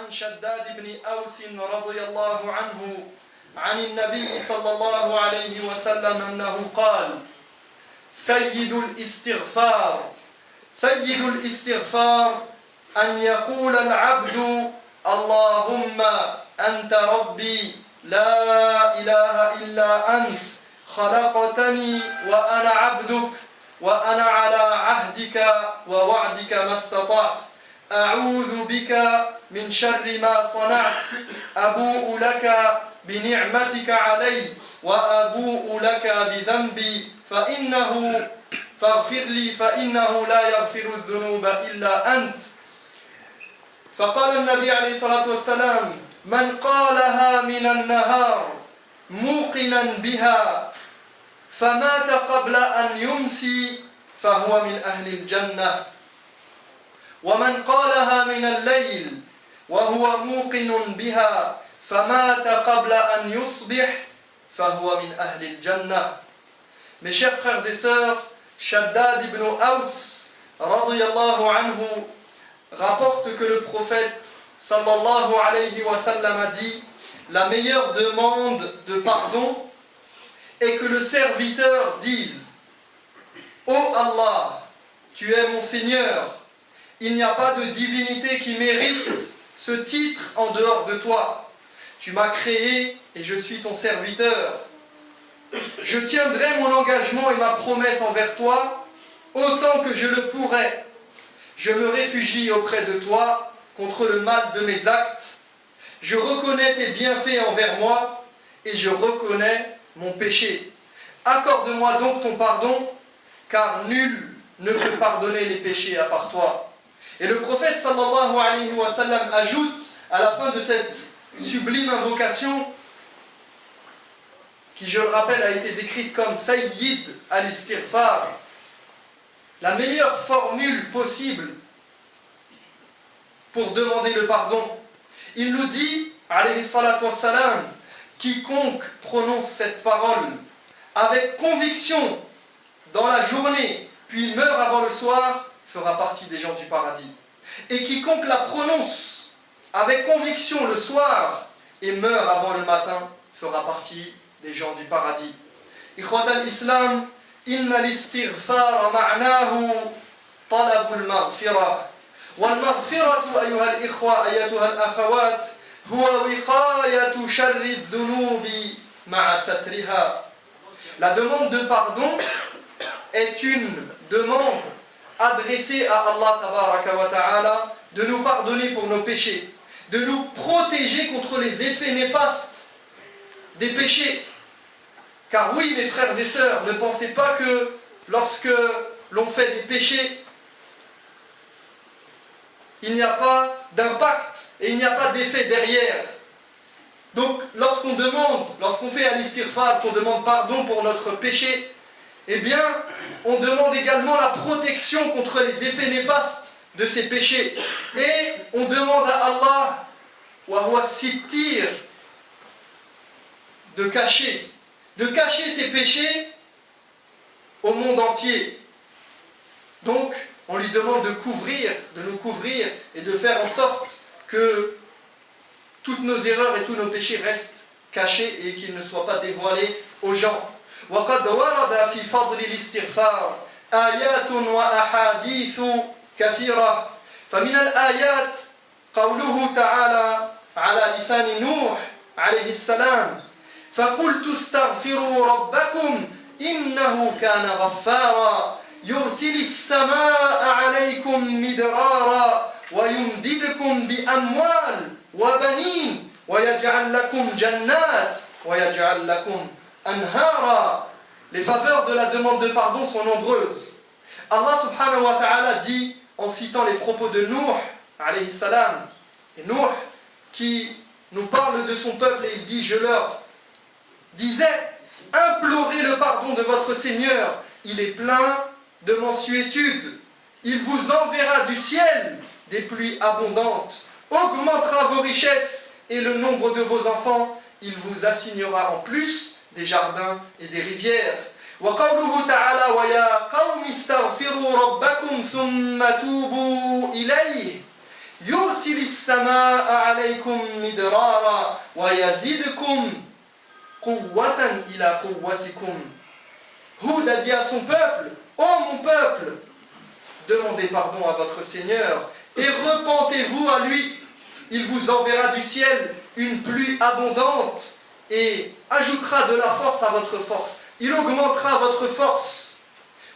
عن شداد بن أوس رضي الله عنه عن النبي صلى الله عليه وسلم أنه قال: سيد الاستغفار أن يقول العبد اللهم أنت ربي لا إله إلا أنت خلقتني وأنا عبدك وأنا على عهدك ووعدك ما استطعت أعوذ بك من شر ما صنعت أبوء لك بنعمتك علي وأبوء لك بذنبي فاغفر لي فإنه لا يغفر الذنوب إلا أنت. فقال النبي عليه الصلاة والسلام: من قالها من النهار موقنا بها فمات قبل أن يمسي فهو من أهل الجنة، ومن قالها من الليل وهو موقن بها فمات قبل أن يصبح فهو من أهل الجنة. Mes chers frères et sœurs, Shaddad ibn Aws radiyallahu anhu rapporte que le prophète sallallahu alayhi wa sallam a dit: la meilleure demande de pardon est que le serviteur dise: ô Allah, tu es mon Seigneur, il n'y a pas de divinité qui mérite ce titre en dehors de toi. Tu m'as créé et je suis ton serviteur. Je tiendrai mon engagement et ma promesse envers toi autant que je le pourrai. Je me réfugie auprès de toi contre le mal de mes actes. Je reconnais tes bienfaits envers moi et je reconnais mon péché. Accorde-moi donc ton pardon, car nul ne peut pardonner les péchés à part toi. Et le prophète sallallahu alayhi wa sallam ajoute à la fin de cette sublime invocation, qui, je le rappelle, a été décrite comme Sayyid al-Istighfar, la meilleure formule possible pour demander le pardon. Il nous dit, alayhi salatu wassalam, quiconque prononce cette parole avec conviction dans la journée, puis meurt avant le soir, fera partie des gens du paradis. Et quiconque la prononce avec conviction le soir et meurt avant le matin, fera partie des gens du paradis. Ikhwat al-Islam, inna al-istighfar ma'nahu talab al-maghfirah. والمغفرة أيها الإخوة أيتها الأخوات هو وقاية شر الذنوب مع سترها. La demande de pardon est une demande adressée à Allah tabaraka wa ta'ala de nous pardonner pour nos péchés, de nous protéger contre les effets néfastes des péchés. Car oui, mes frères et sœurs, ne pensez pas que lorsque l'on fait des péchés, il n'y a pas d'impact et il n'y a pas d'effet derrière. Donc lorsqu'on fait al-istighfar, qu'on demande pardon pour notre péché, eh bien, on demande également la protection contre les effets néfastes de ces péchés. Et on demande à Allah, wa huwa sittir, de cacher ces péchés au monde entier. Donc, on lui demande de nous couvrir et de faire en sorte que toutes nos erreurs et tous nos péchés restent cachés et qu'ils ne soient pas dévoilés aux gens. وقد ورد في فضل الاستغفار آيات وأحاديث كثيرة فمن الآيات قوله تعالى على لسان نوح عليه السلام فقلت استغفروا ربكم إنه كان غفارا يرسل السماء عليكم مدرارا ويمددكم بأموال وبنين ويجعل لكم جنات ويجعل لكم أنهارا. Les faveurs de la demande de pardon sont nombreuses. Allah subhanahu wa ta'ala dit, en citant les propos de Nuh alayhi salam, et Nuh qui nous parle de son peuple, et il dit: je leur disais, implorez le pardon de votre Seigneur, il est plein de mansuétude, il vous enverra du ciel des pluies abondantes, augmentera vos richesses et le nombre de vos enfants, il vous assignera en plus des jardins et des rivières. وقوله تعالى ويا قوم استغفروا ربكم ثم توبوا إليه يرسل السماء عليكم مدرارا ويزدكم قوة إلى قوتكم. Hud a dit à son peuple, ô mon peuple, demandez pardon à votre Seigneur et repentez-vous à lui. Il vous enverra du ciel une pluie abondante et ajoutera de la force à votre force. Il augmentera votre force.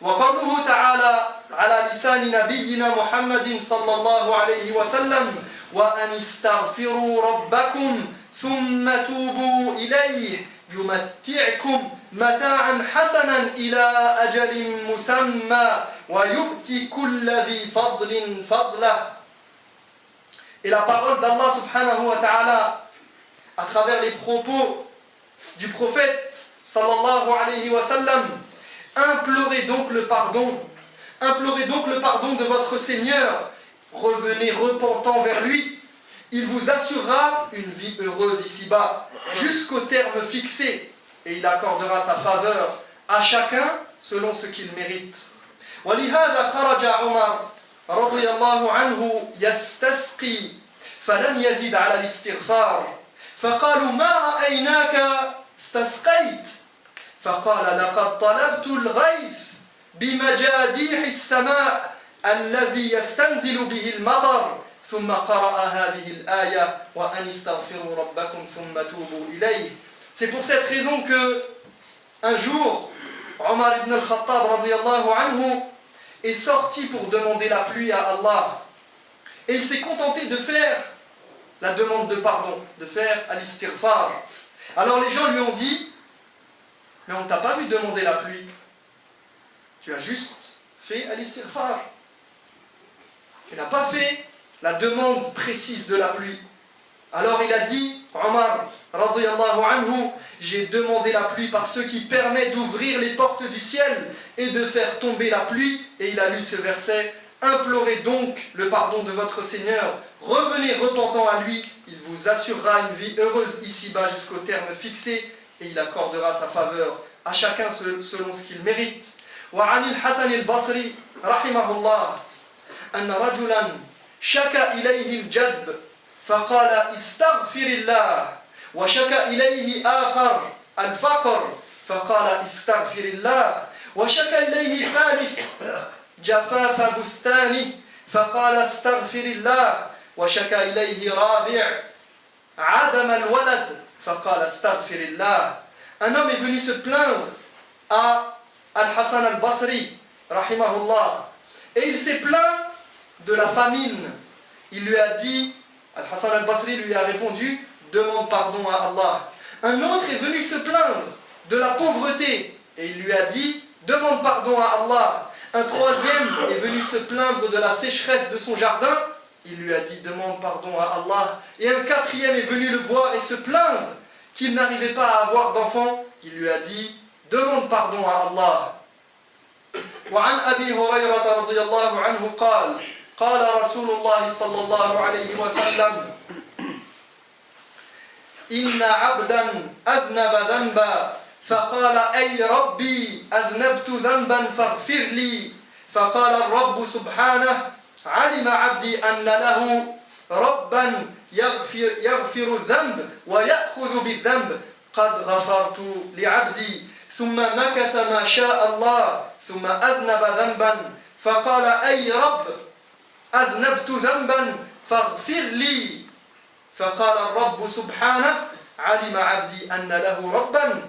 وقوله تعالى على لسان نبينا محمد صلى الله عليه وسلم وأن استغفروا ربكم ثم توبوا إليه يمتعكم متاعا حسنا إلى أجل مسمى ويؤتي كل ذي فضل فضله. Et la parole d'Allah subhanahu wa ta'ala à travers les propos du prophète sallallahu alayhi wa sallam: implorez donc le pardon de votre Seigneur, revenez repentant vers lui, il vous assurera une vie heureuse ici-bas, jusqu'au terme fixé, et il accordera sa faveur à chacun selon ce qu'il mérite. ولهذا خرج عمر رضي الله عنه يستسقي فلم يزد على الاستغفار فقالوا ما رأيناك استسقيت فقال لقد طلبت الغيث بمجاديح السماء الذي يستنزل به المطر ثم قرأ هذه الآية وأن استغفروا ربكم ثم توبوا إليه. C'est pour cette raison que un jour Omar ibn al-Khattab radiyallahu anhu est sorti pour demander la pluie à Allah et il s'est contenté de faire la demande de pardon, de faire al-istighfar. Alors les gens lui ont dit: mais on ne t'a pas vu demander la pluie, tu as juste fait al-istighfar, tu n'as pas fait la demande précise de la pluie. Alors il a dit, Omar radiyallahu anhu, j'ai demandé la pluie par ce qui permet d'ouvrir les portes du ciel et de faire tomber la pluie. Et il a lu ce verset: implorez donc le pardon de votre Seigneur, revenez repentant à lui, il vous assurera une vie heureuse ici-bas jusqu'au terme fixé et il accordera sa faveur à chacun selon ce qu'il mérite. وعن الحسن البصري رحمه الله أن رجلا شكى إليه الجدب فقال استغفر الله وشكى إليه آخر الفقر فقال استغفر الله وشكى إليه ثالث جفاف بستانه فقال استغفر الله وشكى إليه رابع عدم الولد فقال استغفر الله. Un homme est venu se plaindre à Al-Hassan al-Basri rahimahullah et il s'est plaint de la famine. Il lui a dit, Al-Hassan al-Basri lui a répondu: demande pardon à Allah. Un autre est venu se plaindre de la pauvreté et il lui a dit: demande pardon à Allah. Un troisième est venu se plaindre de la sécheresse de son jardin, il lui a dit: demande pardon à Allah. Et un quatrième est venu le voir et se plaindre qu'il n'arrivait pas à avoir d'enfant, il lui a dit: demande pardon à Allah. وعن أبي هريرة رضي الله عنه قال قال رسول الله صلى الله عليه وسلم إن عبدا أذنب ذنبا فقال أي ربي أذنبت ذنبا فاغفر لي فقال الرب سبحانه علم عبدي أن له ربا يغفر الذنب ويأخذ بالذنب قد غفرت لعبدي ثم مكث ما شاء الله ثم أذنب ذنبا فقال أي رب أذنبت ذنبا فاغفر لي فقال الرب سبحانه علم عبدي أن له ربا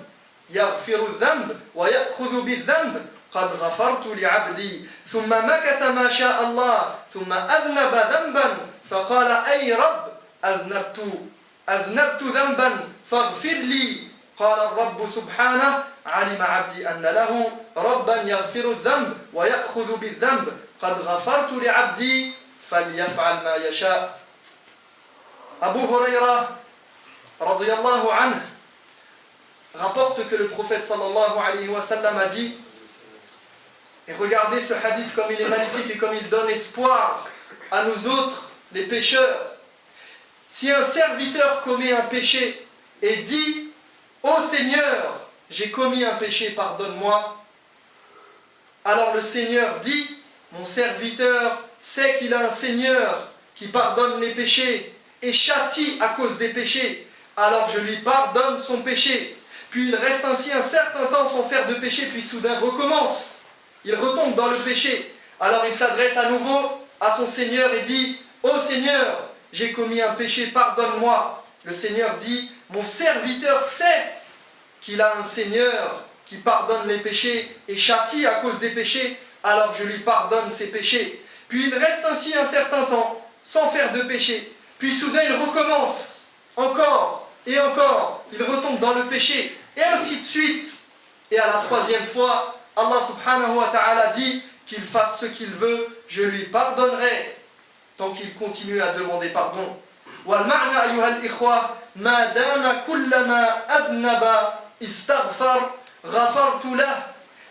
يغفر الذنب ويأخذ بالذنب قد غفرت لعبدي ثم مكث ما شاء الله ثم أذنب ذنبا فقال أي رب أذنبت ذنبا فاغفر لي قال الرب سبحانه علم عبدي أن له ربا يغفر الذنب ويأخذ بالذنب قد غفرت لعبدي فليفعل ما يشاء. Abu Huraira radiyallahu anhu rapporte que le prophète sallallahu alayhi wa sallam a dit, et regardez ce hadith comme il est magnifique et comme il donne espoir à nous autres, les pécheurs. Si un serviteur commet un péché et dit: ô Seigneur, j'ai commis un péché, pardonne-moi, alors le Seigneur dit: mon serviteur sait qu'il a un Seigneur qui pardonne les péchés et châtie à cause des péchés, alors je lui pardonne son péché. Puis il reste ainsi un certain temps sans faire de péché, puis soudain recommence. Il retombe dans le péché. Alors il s'adresse à nouveau à son Seigneur et dit « Ô Seigneur, j'ai commis un péché, pardonne-moi. » Le Seigneur dit « Mon serviteur sait qu'il a un Seigneur qui pardonne les péchés et châtie à cause des péchés, alors je lui pardonne ses péchés. » Puis il reste ainsi un certain temps sans faire de péché. Puis soudain il recommence, encore et encore, il retombe dans le péché, et ainsi de suite. Et à la troisième fois, Allah subhanahu wa ta'ala dit qu'il fasse ce qu'il veut, je lui pardonnerai, tant qu'il continue à demander pardon. والمعنى أيها الإخوة ما دام كلما أذنب استغفر غفرت له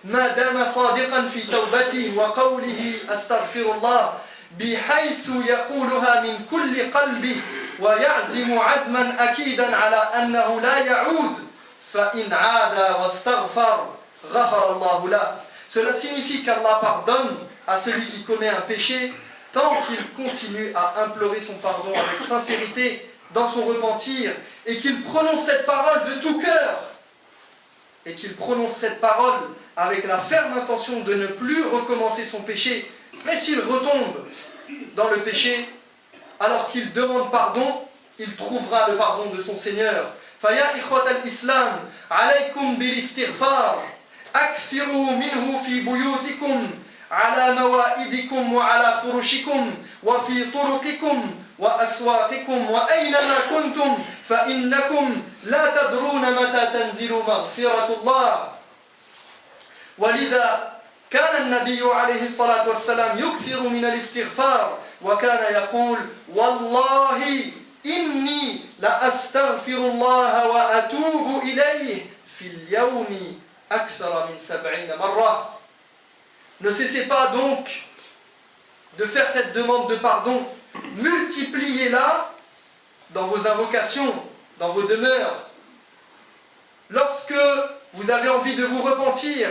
ما دام صادقا في توبته وقوله أستغفر الله بحيث يقولها من كل قلبه ويعزم عزما أكيدا على أنه لا يعود فإن عاد واستغفر غفر الله له. Cela signifie qu'Allah pardonne à celui qui commet un péché tant qu'il continue à implorer son pardon avec sincérité dans son repentir et qu'il prononce cette parole de tout cœur et qu'il prononce cette parole avec la ferme intention de ne plus recommencer son péché. Mais s'il retombe dans le péché, alors qu'il demande pardon, il trouvera le pardon de son Seigneur. فَيَا إِخْوَةَ الْإِسْلَامِ عَلَيْكُمْ بِالِاسْتِغْفَارِ أَكْثِرُوا مِنْهُ فِي بُيُوتِكُمْ على موائدكم وعلى فرشكم وفي طرقكم وأسواقكم وأينما كنتم فإنكم لا تدرون متى تنزل مغفرة الله. ولذا كان النبي عليه الصلاة والسلام يكثر من الاستغفار وكان يقول والله إني لأستغفر الله وأتوب إليه في اليوم أكثر من 70 مرة. Ne cessez pas donc de faire cette demande de pardon, multipliez-la dans vos invocations, dans vos demeures. Lorsque vous avez envie de vous repentir,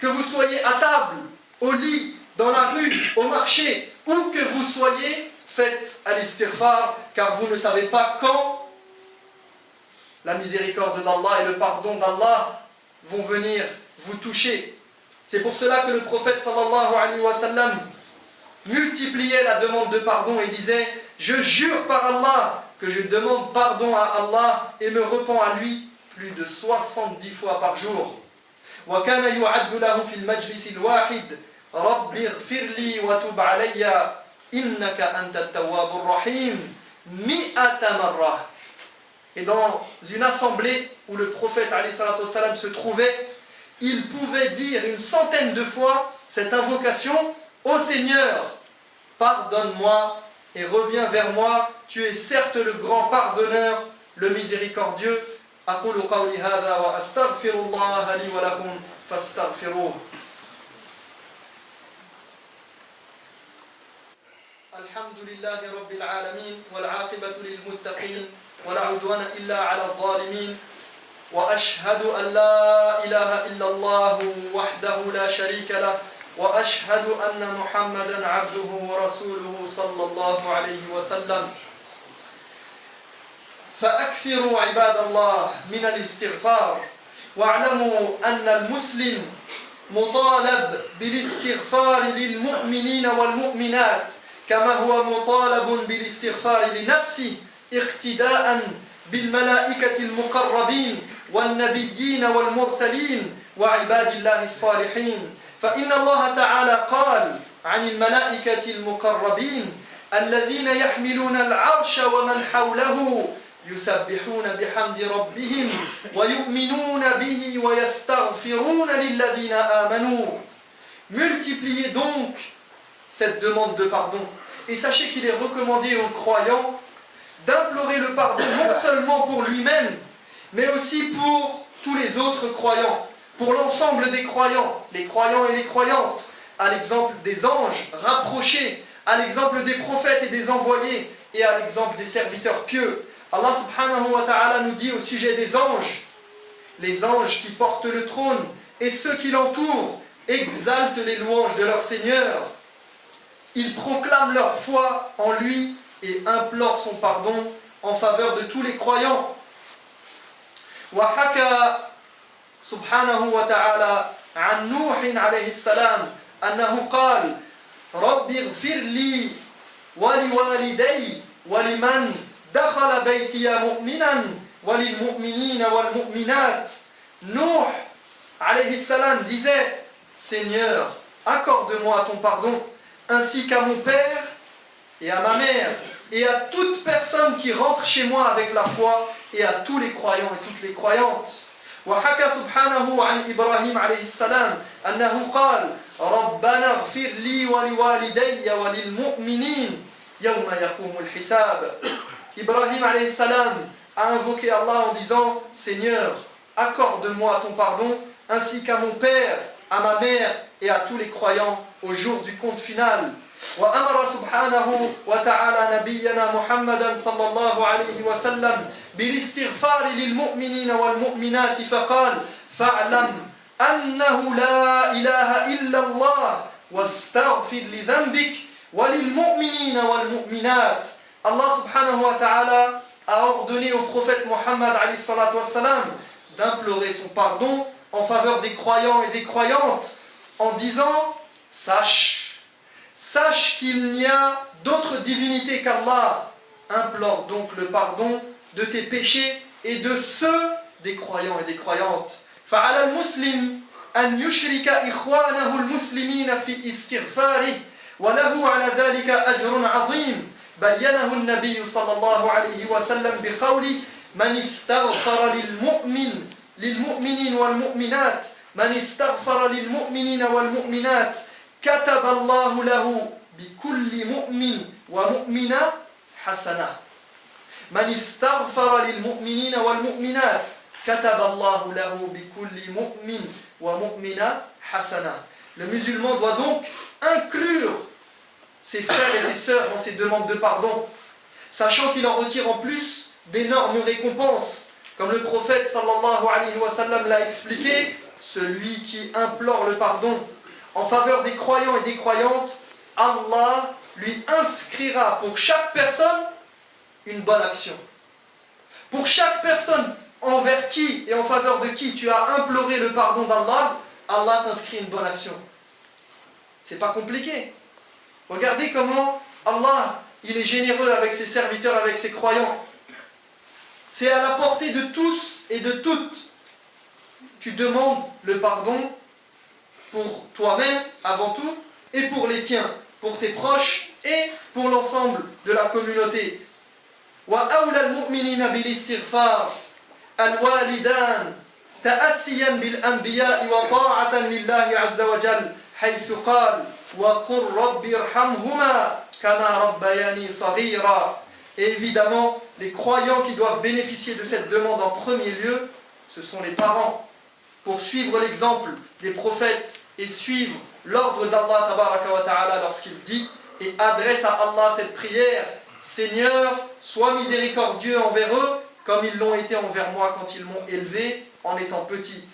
que vous soyez à table, au lit, dans la rue, au marché, où que vous soyez, faites al-istighfar, car vous ne savez pas quand la miséricorde d'Allah et le pardon d'Allah vont venir vous toucher. C'est pour cela que le prophète sallallahu alayhi wa sallam multipliait la demande de pardon et disait « Je jure par Allah que je demande pardon à Allah et me repens à lui plus de 70 fois par jour. » وَكَانَ يُعَدُّ لَهُ فِي الْمَجْلِسِ الْوَاحِدِ رَبِّ اغْفِرْ لِي وَتُبْ عَلَيَّ إِنَّكَ أَنْتَ التَّوَّابُ الرَّحِيمُ 100 مرة. Et dans une assemblée où le prophète alayhi salatu wa sallam se trouvait, il pouvait dire 100 de fois cette invocation au Seigneur, pardonne-moi et reviens vers moi, tu es certes le grand pardonneur, le miséricordieux. أقول قولي هذا وأستغفر الله لي ولكم فاستغفروه. الحمد لله رب العالمين والعاقبة للمتقين ولا عدوان إلا على الظالمين وأشهد أن لا إله إلا الله وحده لا شريك له وأشهد أن محمدا عبده ورسوله صلى الله عليه وسلم. فأكثروا عباد الله من الاستغفار واعلموا أن المسلم مطالب بالاستغفار للمؤمنين والمؤمنات كما هو مطالب بالاستغفار لنفسه اقتداء بالملائكة المقربين والنبيين والمرسلين وعباد الله الصالحين. فإن الله تعالى قال عن الملائكة المقربين الذين يحملون العرش ومن حوله يسبحون بحمد ربهم ويؤمنون به ويستغفرون للذين آمنوا. Multipliez donc cette demande de pardon et sachez qu'il est recommandé aux croyants d'implorer le pardon non seulement pour lui-même mais aussi pour tous les autres croyants, pour l'ensemble des croyants, les croyants et les croyantes, à l'exemple des anges rapprochés, à l'exemple des prophètes et des envoyés et à l'exemple des serviteurs pieux. Allah subhanahu wa ta'ala nous dit au sujet des anges, les anges qui portent le trône et ceux qui l'entourent exaltent les louanges de leur Seigneur. ils proclament leur foi en lui et implorent son pardon en faveur de tous les croyants. وحكى سبحانه وتعالى عن نوح عليه السلام أنه قال رب اغفر لي ولوالدي ولمن دخل بيتي مؤمنا وللمؤمنين والمؤمنات. Nuh alayhi salam disait Seigneur, accorde-moi ton pardon ainsi qu'à mon père et à ma mère et à toute personne qui rentre chez moi avec la foi et à tous les croyants et toutes les croyantes. وحكى سبحانه عن إبراهيم عليه السلام أنه قال ربنا اغفر لي ولوالدي وللمؤمنين يوم يقوم الحساب. Ibrahim alayhi salam a invoqué Allah en disant Seigneur, accorde-moi ton pardon ainsi qu'à mon père, à ma mère et à tous les croyants au jour du compte final. وأمر سبحانه وتعالى نبينا محمدا صلى الله عليه وسلم بالاستغفار للمؤمنين والمؤمنات فقال فاعلم أنه لا إله إلا الله واستغفر لذنبك وللمؤمنين والمؤمنات. Allah subhanahu wa ta'ala a ordonné au prophète Mohammed alayhi salatu wassalam d'implorer son pardon en faveur des croyants et des croyantes en disant Sache qu'il n'y a d'autre divinité qu'Allah. Implore donc le pardon de tes péchés et de ceux des croyants et des croyantes. فعلى المسلم أن يشرك إخوانه المسلمين في استغفاره وله على ذلك أجر عظيم بينه النبي صلى الله عليه وسلم بقوله من استغفر للمؤمنين والمؤمنات من استغفر للمؤمنين والمؤمنات كتب الله له بكل مؤمن ومؤمنة حسنة. من استغفر للمؤمنين والمؤمنات كتب الله له بكل مؤمن ومؤمنة حسنة. Le musulman doit donc inclure ses frères et ses sœurs dans ses demandes de pardon, sachant qu'il en retire en plus d'énormes récompenses. Comme le prophète sallallahu alayhi wa sallam l'a expliqué, celui qui implore le pardon en faveur des croyants et des croyantes, Allah lui inscrira pour chaque personne une bonne action. Pour chaque personne envers qui et en faveur de qui tu as imploré le pardon d'Allah, Allah t'inscrit une bonne action. C'est pas compliqué. Regardez comment Allah, il est généreux avec ses serviteurs, avec ses croyants. C'est à la portée de tous et de toutes. Tu demandes le pardon pour toi-même avant tout et pour les tiens, pour tes proches et pour l'ensemble de la communauté. وأولى المؤمنين بالاستغفار الوالدان تأسيا بالأنبياء وطاعة لله عز وجل حيث قال وقل رب ارحمهما كما ربياني صغيرا. Et évidemment, les croyants qui doivent bénéficier de cette demande en premier lieu, ce sont les parents. Pour suivre l'exemple des prophètes et suivre l'ordre d'Allah tabaraka wa ta'ala lorsqu'il dit et adresse à Allah cette prière: Seigneur, sois miséricordieux envers eux comme ils l'ont été envers moi quand ils m'ont élevé en étant petit.